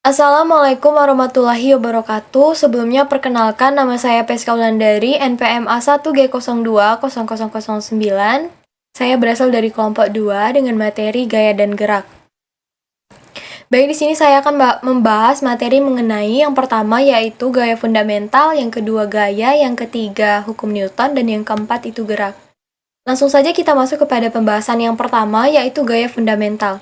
Assalamualaikum warahmatullahi wabarakatuh. Sebelumnya perkenalkan nama saya Peska Wulandari, NPM A1G020009. Saya berasal dari kelompok 2 dengan materi gaya dan gerak. Baik, di sini saya akan membahas materi mengenai yang pertama yaitu gaya fundamental, yang kedua gaya, yang ketiga hukum Newton, dan yang keempat itu gerak. Langsung saja kita masuk kepada pembahasan yang pertama yaitu gaya fundamental.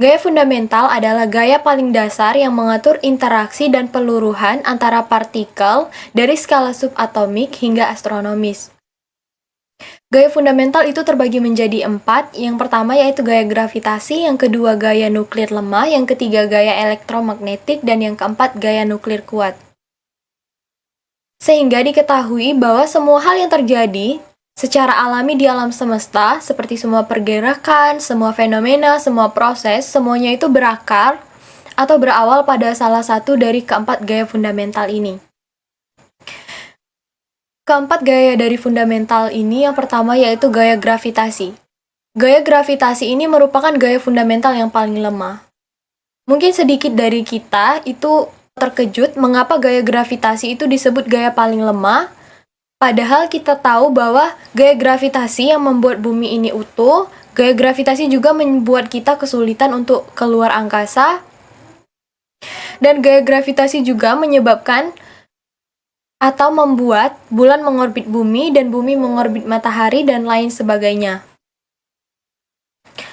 Gaya fundamental adalah gaya paling dasar yang mengatur interaksi dan peluruhan antara partikel dari skala subatomik hingga astronomis. Gaya fundamental itu terbagi menjadi 4. Yang pertama yaitu gaya gravitasi, yang kedua gaya nuklir lemah, yang ketiga gaya elektromagnetik, dan yang keempat gaya nuklir kuat. Sehingga diketahui bahwa semua hal yang terjadi secara alami di alam semesta, seperti semua pergerakan, semua fenomena, semua proses, semuanya itu berakar atau berawal pada salah satu dari keempat gaya fundamental ini. Keempat gaya dari fundamental ini yang pertama yaitu gaya gravitasi. Gaya gravitasi ini merupakan gaya fundamental yang paling lemah. Mungkin sedikit dari kita itu terkejut mengapa gaya gravitasi itu disebut gaya paling lemah, padahal kita tahu bahwa gaya gravitasi yang membuat bumi ini utuh, gaya gravitasi juga membuat kita kesulitan untuk keluar angkasa, dan gaya gravitasi juga menyebabkan atau membuat bulan mengorbit bumi dan bumi mengorbit matahari dan lain sebagainya.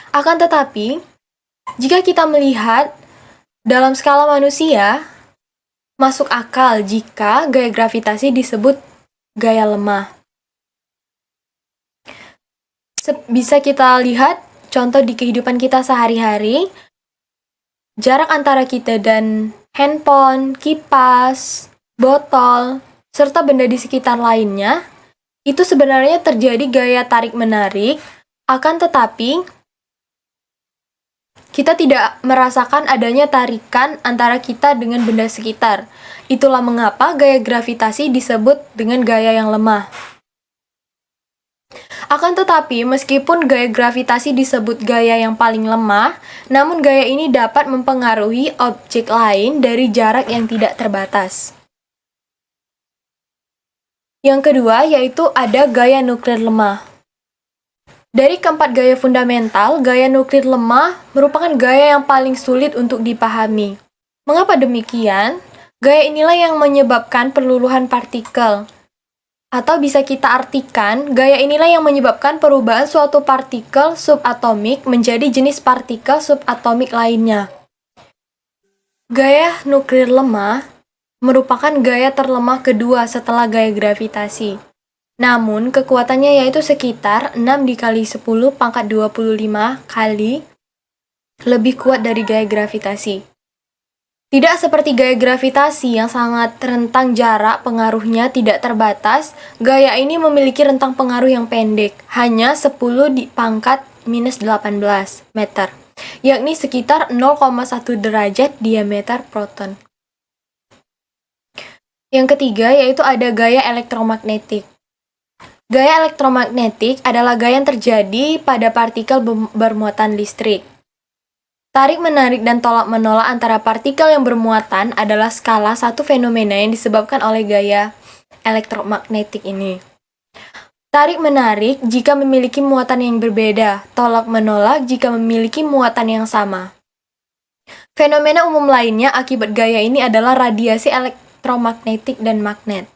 Akan tetapi, jika kita melihat dalam skala manusia, masuk akal jika gaya gravitasi disebut gaya lemah. Bisa kita lihat contoh di kehidupan kita sehari-hari, jarak antara kita dan handphone, kipas, botol, serta benda di sekitar lainnya, itu sebenarnya terjadi gaya tarik-menarik, akan tetapi kita tidak merasakan adanya tarikan antara kita dengan benda sekitar. Itulah mengapa gaya gravitasi disebut dengan gaya yang lemah. Akan tetapi, meskipun gaya gravitasi disebut gaya yang paling lemah, namun gaya ini dapat mempengaruhi objek lain dari jarak yang tidak terbatas. Yang kedua, yaitu ada gaya nuklir lemah. Dari keempat gaya fundamental, gaya nuklir lemah merupakan gaya yang paling sulit untuk dipahami. Mengapa demikian? Gaya inilah yang menyebabkan perluluhan partikel. Atau bisa kita artikan, gaya inilah yang menyebabkan perubahan suatu partikel subatomik menjadi jenis partikel subatomik lainnya. Gaya nuklir lemah merupakan gaya terlemah kedua setelah gaya gravitasi. Namun, kekuatannya yaitu sekitar 6 dikali 10 pangkat 25 kali lebih kuat dari gaya gravitasi. Tidak seperti gaya gravitasi yang sangat rentang jarak pengaruhnya tidak terbatas, gaya ini memiliki rentang pengaruh yang pendek, hanya 10 di pangkat minus 18 meter, yakni sekitar 0,1 derajat diameter proton. Yang ketiga yaitu ada gaya elektromagnetik. Gaya elektromagnetik adalah gaya yang terjadi pada partikel bermuatan listrik. Tarik-menarik dan tolak-menolak antara partikel yang bermuatan adalah salah satu fenomena yang disebabkan oleh gaya elektromagnetik ini. Tarik-menarik jika memiliki muatan yang berbeda, tolak-menolak jika memiliki muatan yang sama. Fenomena umum lainnya akibat gaya ini adalah radiasi elektromagnetik dan magnet.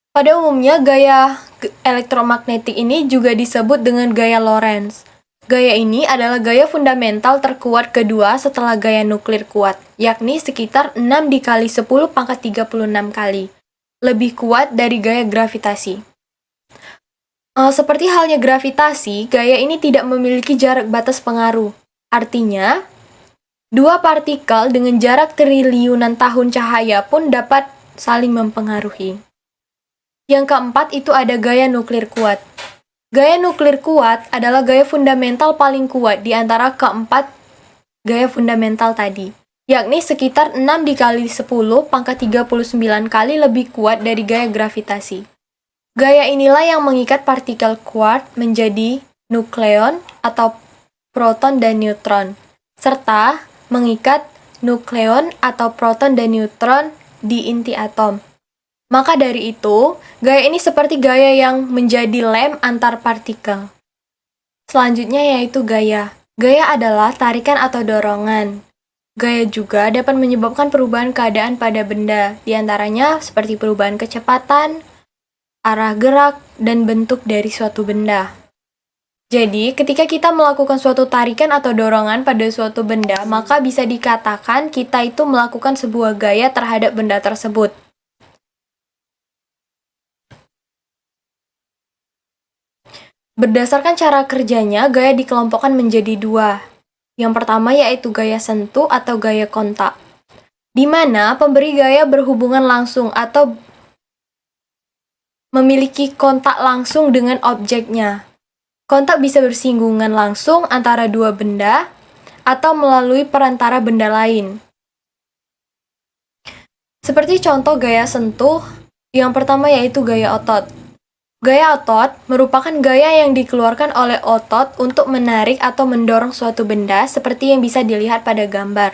Pada umumnya, gaya elektromagnetik ini juga disebut dengan gaya Lorentz. Gaya ini adalah gaya fundamental terkuat kedua setelah gaya nuklir kuat, yakni sekitar 6 dikali 10 pangkat 36 kali. Lebih kuat dari gaya gravitasi. Seperti halnya gravitasi, gaya ini tidak memiliki jarak batas pengaruh. Artinya, dua partikel dengan jarak triliunan tahun cahaya pun dapat saling mempengaruhi. Yang keempat itu ada gaya nuklir kuat. Gaya nuklir kuat adalah gaya fundamental paling kuat di antara keempat gaya fundamental tadi, yakni sekitar 6 dikali 10 pangkat 39 kali lebih kuat dari gaya gravitasi. Gaya inilah yang mengikat partikel kuat menjadi nukleon atau proton dan neutron, serta mengikat nukleon atau proton dan neutron di inti atom. Maka dari itu, gaya ini seperti gaya yang menjadi lem antar partikel. Selanjutnya yaitu gaya. Gaya adalah tarikan atau dorongan. Gaya juga dapat menyebabkan perubahan keadaan pada benda, diantaranya seperti perubahan kecepatan, arah gerak, dan bentuk dari suatu benda. Jadi, ketika kita melakukan suatu tarikan atau dorongan pada suatu benda, maka bisa dikatakan kita itu melakukan sebuah gaya terhadap benda tersebut. Berdasarkan cara kerjanya, gaya dikelompokkan menjadi dua. Yang pertama yaitu gaya sentuh atau gaya kontak, di mana pemberi gaya berhubungan langsung atau memiliki kontak langsung dengan objeknya. Kontak bisa bersinggungan langsung antara dua benda atau melalui perantara benda lain. Seperti contoh gaya sentuh, yang pertama yaitu gaya otot. Gaya otot merupakan gaya yang dikeluarkan oleh otot untuk menarik atau mendorong suatu benda seperti yang bisa dilihat pada gambar.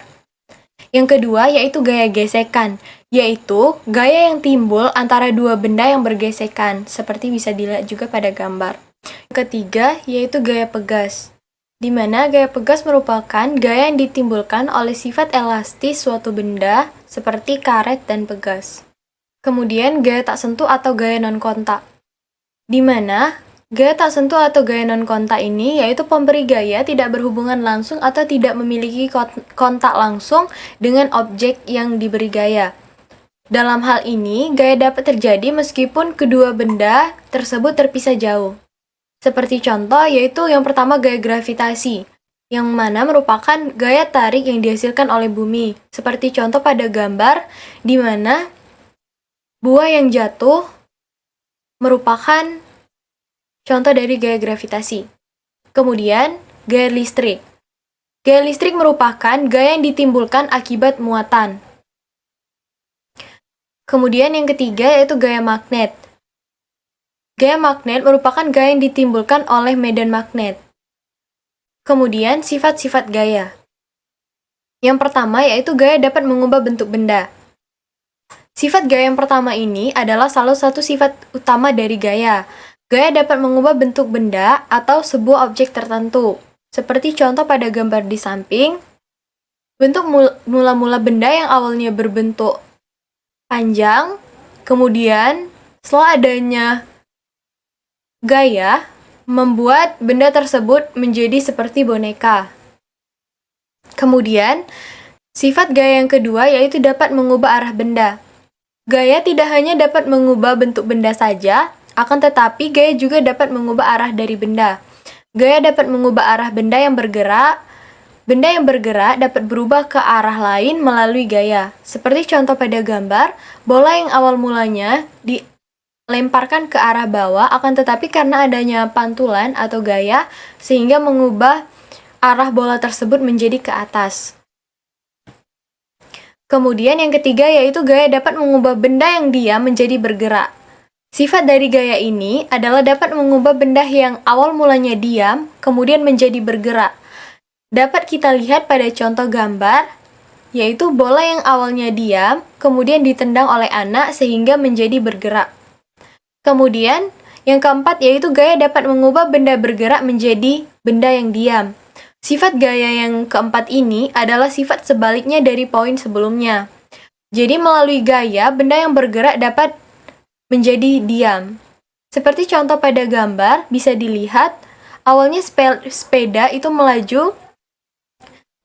Yang kedua yaitu gaya gesekan, yaitu gaya yang timbul antara dua benda yang bergesekan, seperti bisa dilihat juga pada gambar. Yang ketiga yaitu gaya pegas, di mana gaya pegas merupakan gaya yang ditimbulkan oleh sifat elastis suatu benda seperti karet dan pegas. Kemudian gaya tak sentuh atau gaya non-kontak, di mana gaya tak sentuh atau gaya non-kontak ini yaitu pemberi gaya tidak berhubungan langsung atau tidak memiliki kontak langsung dengan objek yang diberi gaya. Dalam hal ini, gaya dapat terjadi meskipun kedua benda tersebut terpisah jauh. Seperti contoh yaitu yang pertama gaya gravitasi, yang mana merupakan gaya tarik yang dihasilkan oleh bumi. Seperti contoh pada gambar, di mana buah yang jatuh merupakan contoh dari gaya gravitasi. Kemudian, gaya listrik. Gaya listrik merupakan gaya yang ditimbulkan akibat muatan. Kemudian yang ketiga yaitu gaya magnet. Gaya magnet merupakan gaya yang ditimbulkan oleh medan magnet. Kemudian, sifat-sifat gaya. Yang pertama yaitu gaya dapat mengubah bentuk benda. Sifat gaya yang pertama ini adalah salah satu sifat utama dari gaya. Gaya dapat mengubah bentuk benda atau sebuah objek tertentu. Seperti contoh pada gambar di samping, bentuk mula-mula benda yang awalnya berbentuk panjang, kemudian setelah adanya gaya, membuat benda tersebut menjadi seperti boneka. Kemudian, sifat gaya yang kedua yaitu dapat mengubah arah benda. Gaya tidak hanya dapat mengubah bentuk benda saja, akan tetapi gaya juga dapat mengubah arah dari benda. Gaya dapat mengubah arah benda yang bergerak. Benda yang bergerak dapat berubah ke arah lain melalui gaya. Seperti contoh pada gambar, bola yang awal mulanya dilemparkan ke arah bawah, akan tetapi karena adanya pantulan atau gaya, sehingga mengubah arah bola tersebut menjadi ke atas. Kemudian yang ketiga yaitu gaya dapat mengubah benda yang diam menjadi bergerak. Sifat dari gaya ini adalah dapat mengubah benda yang awal mulanya diam, kemudian menjadi bergerak. Dapat kita lihat pada contoh gambar, yaitu bola yang awalnya diam, kemudian ditendang oleh anak sehingga menjadi bergerak. Kemudian, yang keempat yaitu gaya dapat mengubah benda bergerak menjadi benda yang diam. Sifat gaya yang keempat ini adalah sifat sebaliknya dari poin sebelumnya. Jadi melalui gaya, benda yang bergerak dapat menjadi diam. Seperti contoh pada gambar, bisa dilihat, awalnya sepeda itu melaju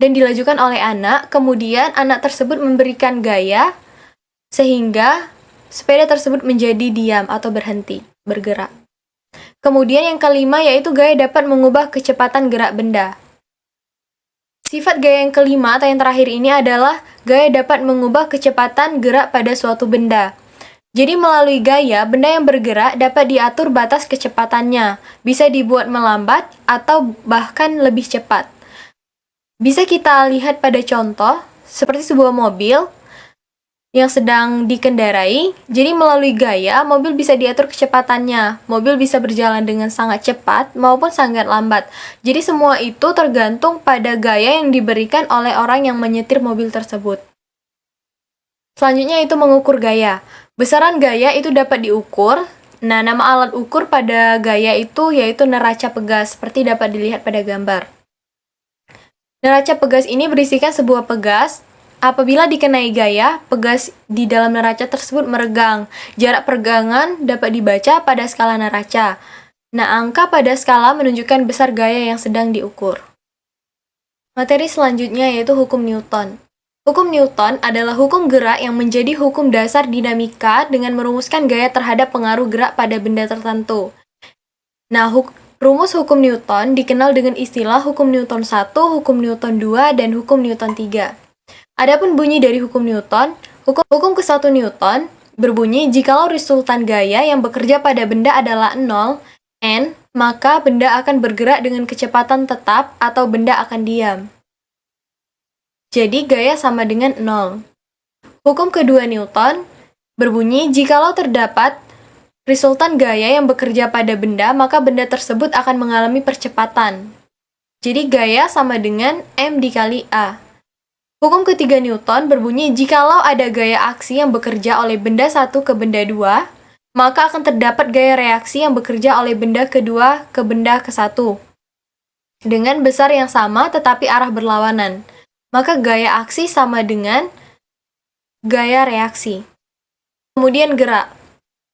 dan dilajukan oleh anak, kemudian anak tersebut memberikan gaya, sehingga sepeda tersebut menjadi diam atau berhenti, bergerak. Kemudian yang kelima yaitu gaya dapat mengubah kecepatan gerak benda. Sifat gaya yang kelima atau yang terakhir ini adalah gaya dapat mengubah kecepatan gerak pada suatu benda. Jadi melalui gaya, benda yang bergerak dapat diatur batas kecepatannya, bisa dibuat melambat atau bahkan lebih cepat. Bisa kita lihat pada contoh, seperti sebuah mobil. yang sedang dikendarai. Jadi melalui gaya, mobil bisa diatur kecepatannya. Mobil bisa berjalan dengan sangat cepat maupun sangat lambat. Jadi semua itu tergantung pada gaya yang diberikan oleh orang yang menyetir mobil tersebut. Selanjutnya itu mengukur gaya. Besaran gaya itu dapat diukur. Nah, nama alat ukur pada gaya itu yaitu neraca pegas, seperti dapat dilihat pada gambar. Neraca pegas ini berisikan sebuah pegas. Apabila dikenai gaya, pegas di dalam neraca tersebut meregang. Jarak peregangan dapat dibaca pada skala neraca. Nah, angka pada skala menunjukkan besar gaya yang sedang diukur. Materi selanjutnya yaitu hukum Newton. Hukum Newton adalah hukum gerak yang menjadi hukum dasar dinamika dengan merumuskan gaya terhadap pengaruh gerak pada benda tertentu. Nah, rumus hukum Newton dikenal dengan istilah hukum Newton 1, hukum Newton 2, dan hukum Newton 3. Adapun bunyi dari hukum Newton, hukum ke-1 Newton berbunyi jikalau resultan gaya yang bekerja pada benda adalah 0, n, maka benda akan bergerak dengan kecepatan tetap atau benda akan diam. Jadi gaya sama dengan 0. Hukum kedua Newton berbunyi jikalau terdapat resultan gaya yang bekerja pada benda, maka benda tersebut akan mengalami percepatan. Jadi gaya sama dengan m dikali a. Hukum ketiga Newton berbunyi jikalau ada gaya aksi yang bekerja oleh benda satu ke benda 2, maka akan terdapat gaya reaksi yang bekerja oleh benda kedua ke benda ke-1 dengan besar yang sama tetapi arah berlawanan. Maka gaya aksi sama dengan gaya reaksi. Kemudian gerak.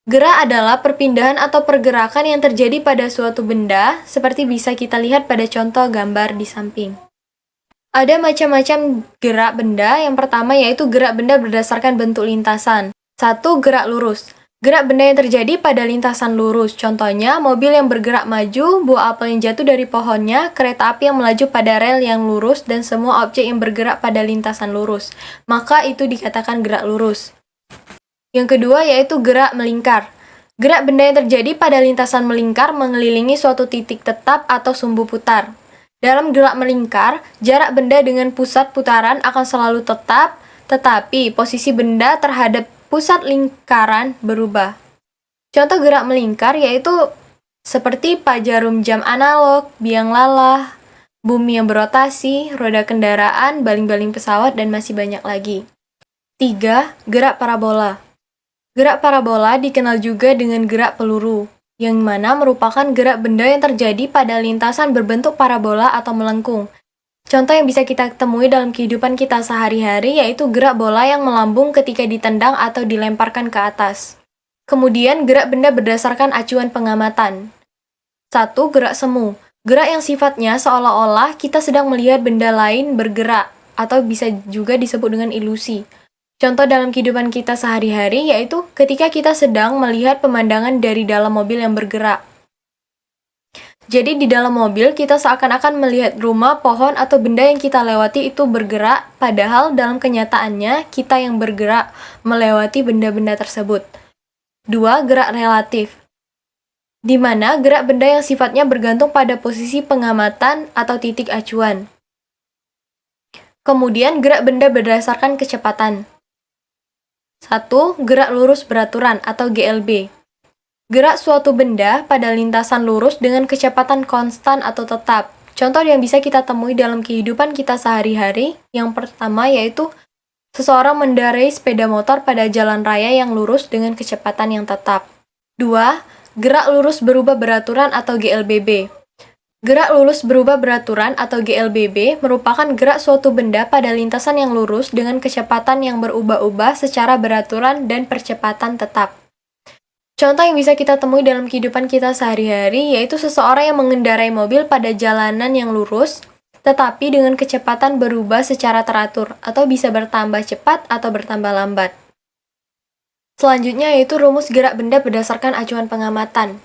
Gerak adalah perpindahan atau pergerakan yang terjadi pada suatu benda, seperti bisa kita lihat pada contoh gambar di samping. Ada macam-macam gerak benda. Yang pertama yaitu gerak benda berdasarkan bentuk lintasan. 1. Gerak lurus. Gerak benda yang terjadi pada lintasan lurus. Contohnya, mobil yang bergerak maju, buah apel yang jatuh dari pohonnya, kereta api yang melaju pada rel yang lurus, dan semua objek yang bergerak pada lintasan lurus. Maka itu dikatakan gerak lurus. Yang kedua yaitu gerak melingkar. Gerak benda yang terjadi pada lintasan melingkar mengelilingi suatu titik tetap atau sumbu putar. Dalam gerak melingkar, jarak benda dengan pusat putaran akan selalu tetap, tetapi posisi benda terhadap pusat lingkaran berubah. Contoh gerak melingkar yaitu seperti pajarum jam analog, biang lalah, bumi yang berotasi, roda kendaraan, baling-baling pesawat, dan masih banyak lagi. 3. Gerak parabola. Gerak parabola dikenal juga dengan gerak peluru, yang mana merupakan gerak benda yang terjadi pada lintasan berbentuk parabola atau melengkung. Contoh yang bisa kita temui dalam kehidupan kita sehari-hari yaitu gerak bola yang melambung ketika ditendang atau dilemparkan ke atas. Kemudian gerak benda berdasarkan acuan pengamatan. 1. Gerak semu. Gerak yang sifatnya seolah-olah kita sedang melihat benda lain bergerak, atau bisa juga disebut dengan ilusi. Contoh dalam kehidupan kita sehari-hari yaitu ketika kita sedang melihat pemandangan dari dalam mobil yang bergerak. Jadi di dalam mobil kita seakan-akan melihat rumah, pohon, atau benda yang kita lewati itu bergerak, padahal dalam kenyataannya kita yang bergerak melewati benda-benda tersebut. 2. Gerak relatif. Di mana gerak benda yang sifatnya bergantung pada posisi pengamatan atau titik acuan. Kemudian gerak benda berdasarkan kecepatan. 1. Gerak lurus beraturan atau GLB. Gerak suatu benda pada lintasan lurus dengan kecepatan konstan atau tetap. Contoh yang bisa kita temui dalam kehidupan kita sehari-hari, yang pertama yaitu seseorang mengendarai sepeda motor pada jalan raya yang lurus dengan kecepatan yang tetap. 2. Gerak lurus berubah beraturan atau GLBB. Gerak lurus berubah beraturan atau GLBB merupakan gerak suatu benda pada lintasan yang lurus dengan kecepatan yang berubah-ubah secara beraturan dan percepatan tetap. Contoh yang bisa kita temui dalam kehidupan kita sehari-hari yaitu seseorang yang mengendarai mobil pada jalanan yang lurus, tetapi dengan kecepatan berubah secara teratur atau bisa bertambah cepat atau bertambah lambat. Selanjutnya yaitu rumus gerak benda berdasarkan acuan pengamatan.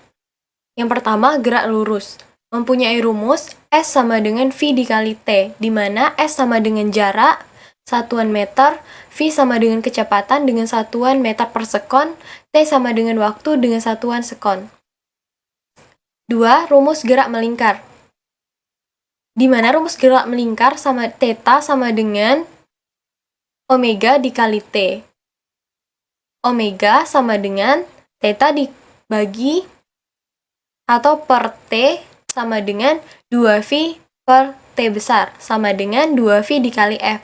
Yang pertama, gerak lurus. Mempunyai rumus S sama dengan V dikali T, di mana S sama dengan jarak, satuan meter, V sama dengan kecepatan dengan satuan meter per sekon, T sama dengan waktu dengan satuan sekon. 2. Rumus gerak melingkar. Di mana rumus gerak melingkar sama θ sama dengan omega dikali T. omega sama dengan theta dibagi atau per T sama dengan 2V per T besar sama dengan 2V dikali F.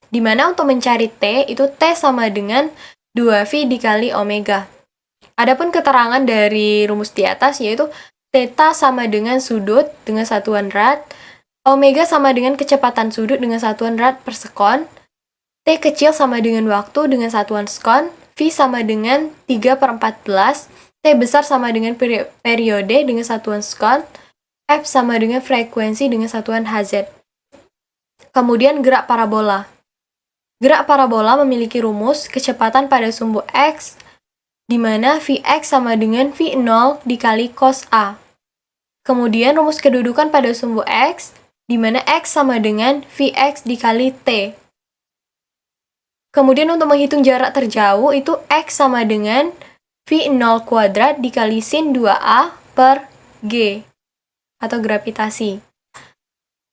Dimana untuk mencari T itu T sama dengan 2V dikali omega. Adapun keterangan dari rumus di atas yaitu theta sama dengan sudut dengan satuan rad, omega sama dengan kecepatan sudut dengan satuan rad per sekon, T kecil sama dengan waktu dengan satuan sekon, V sama dengan 3/14, T besar sama dengan periode dengan satuan sekon, F sama dengan frekuensi dengan satuan Hz. Kemudian gerak parabola. Gerak parabola memiliki rumus kecepatan pada sumbu X, di mana Vx sama dengan V0 dikali cos A. Kemudian rumus kedudukan pada sumbu X, di mana X sama dengan Vx dikali T. Kemudian untuk menghitung jarak terjauh itu X sama dengan V0 kuadrat dikali sin 2A per G atau gravitasi.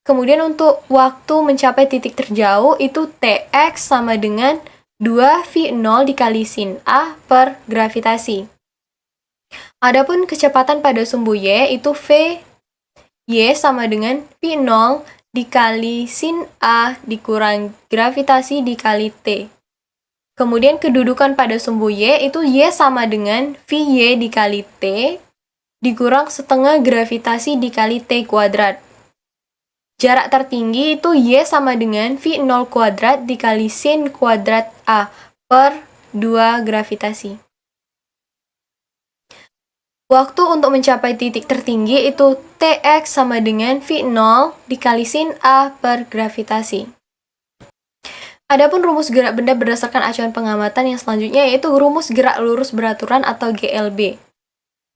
Kemudian untuk waktu mencapai titik terjauh itu Tx sama dengan 2V0 dikali sin A per gravitasi. Adapun kecepatan pada sumbu Y itu V Y sama dengan V0 dikali sin A dikurang gravitasi dikali T. Kemudian kedudukan pada sumbu Y itu Y sama dengan VY dikali T dikurang setengah gravitasi dikali T kuadrat. Jarak tertinggi itu Y sama dengan V0 kuadrat dikali sin kuadrat A per 2 gravitasi. Waktu untuk mencapai titik tertinggi itu Tx sama dengan V0 dikali sin A per gravitasi. Adapun rumus gerak benda berdasarkan acuan pengamatan yang selanjutnya yaitu rumus gerak lurus beraturan atau GLB.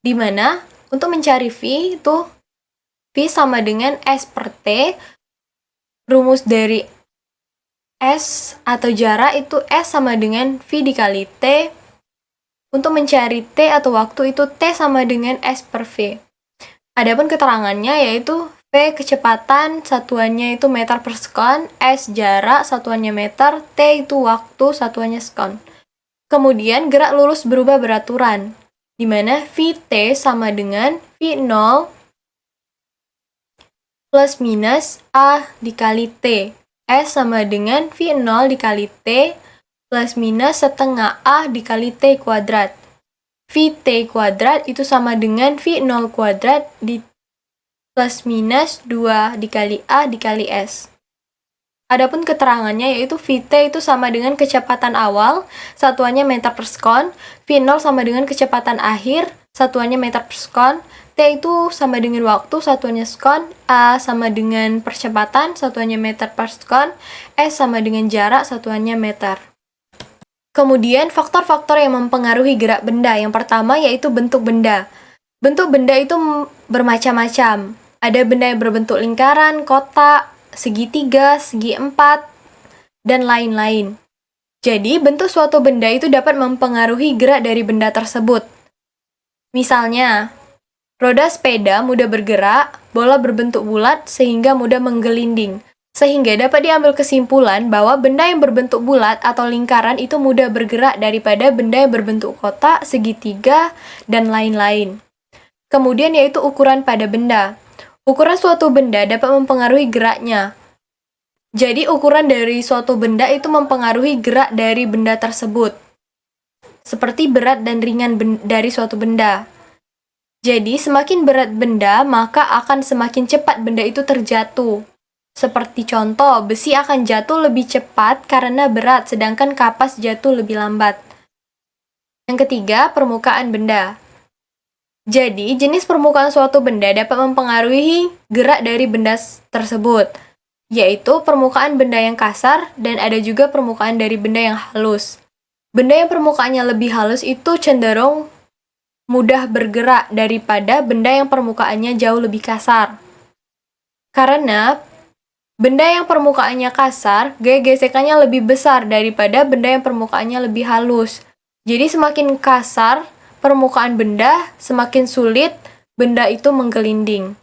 Di mana untuk mencari V itu V sama dengan S per T, rumus dari S atau jarak itu S sama dengan V dikali T, untuk mencari T atau waktu itu T sama dengan S per V. Adapun keterangannya yaitu V kecepatan satuannya itu meter per sekon, S jarak satuannya meter, T itu waktu satuannya sekon. Kemudian gerak lurus berubah beraturan, di mana Vt sama dengan V0 plus minus A dikali T. S sama dengan V0 dikali T plus minus setengah A dikali T kuadrat. Vt kuadrat itu sama dengan V0 kuadrat di plus minus 2 dikali A dikali S. Adapun keterangannya yaitu Vt itu sama dengan kecepatan awal, satuannya meter per sekon, V0 sama dengan kecepatan akhir, satuannya meter per sekon, T itu sama dengan waktu, satuannya sekon, A sama dengan percepatan, satuannya meter per sekon, S sama dengan jarak, satuannya meter. Kemudian faktor-faktor yang mempengaruhi gerak benda. Yang pertama yaitu bentuk benda. Bentuk benda itu bermacam-macam. Ada benda yang berbentuk lingkaran, kotak, segitiga, segi empat, dan lain-lain. Jadi, bentuk suatu benda itu dapat mempengaruhi gerak dari benda tersebut. Misalnya, roda sepeda mudah bergerak, bola berbentuk bulat sehingga mudah menggelinding. Sehingga dapat diambil kesimpulan bahwa benda yang berbentuk bulat atau lingkaran itu mudah bergerak daripada benda yang berbentuk kotak, segitiga, dan lain-lain. Kemudian yaitu ukuran pada benda. Ukuran suatu benda dapat mempengaruhi geraknya. Jadi ukuran dari suatu benda itu mempengaruhi gerak dari benda tersebut. Seperti berat dan ringan dari suatu benda. Jadi semakin berat benda, maka akan semakin cepat benda itu terjatuh. Seperti contoh, besi akan jatuh lebih cepat karena berat, sedangkan kapas jatuh lebih lambat. Yang ketiga, permukaan benda. Jadi, jenis permukaan suatu benda dapat mempengaruhi gerak dari benda tersebut, yaitu permukaan benda yang kasar dan ada juga permukaan dari benda yang halus. Benda yang permukaannya lebih halus itu cenderung mudah bergerak daripada benda yang permukaannya jauh lebih kasar. Karena benda yang permukaannya kasar, gaya gesekannya lebih besar daripada benda yang permukaannya lebih halus. Jadi semakin kasar permukaan benda, semakin sulit benda itu menggelinding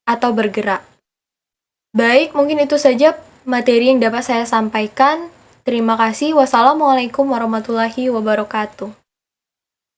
atau bergerak. Baik, mungkin itu saja materi yang dapat saya sampaikan. Terima kasih. Wassalamualaikum warahmatullahi wabarakatuh.